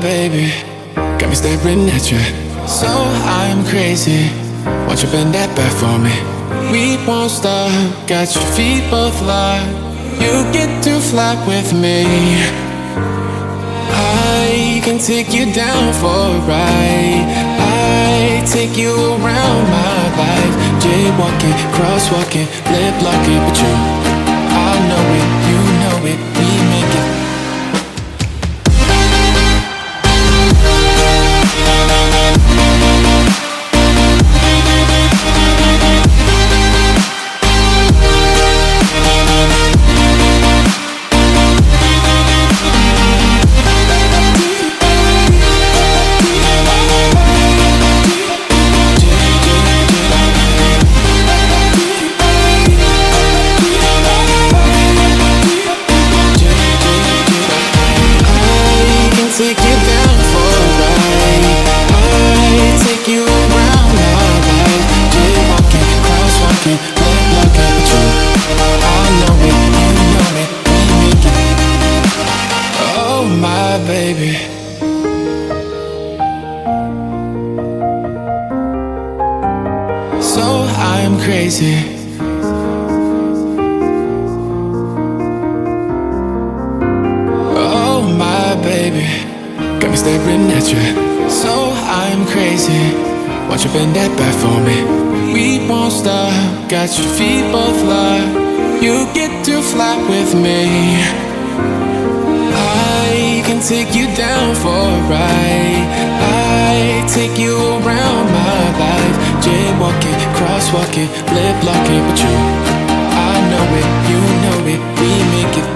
baby, got me staring at you. So I'm crazy, won't you bend that back for me? We won't stop, got your feet both locked. You get to fly with me. I can take you down for a ride. I take you around my life. Jaywalking, crosswalking, lip locking, but you, I know it, you know it, we make it. Take you down for a ride. I take you around my life. Jaywalking, crosswalking, lip locking, but you, I know it, you know it, we make it. Oh my baby, so I'm crazy. Oh my baby, got me staring at you. So I'm crazy, won't you bend that back for me? We won't stop, got your feet both locked. You get to fly with me. I can take you down for a ride. I take you around my life. Jaywalking, crosswalking, lip locking, but you, I know it, you know it, we make it.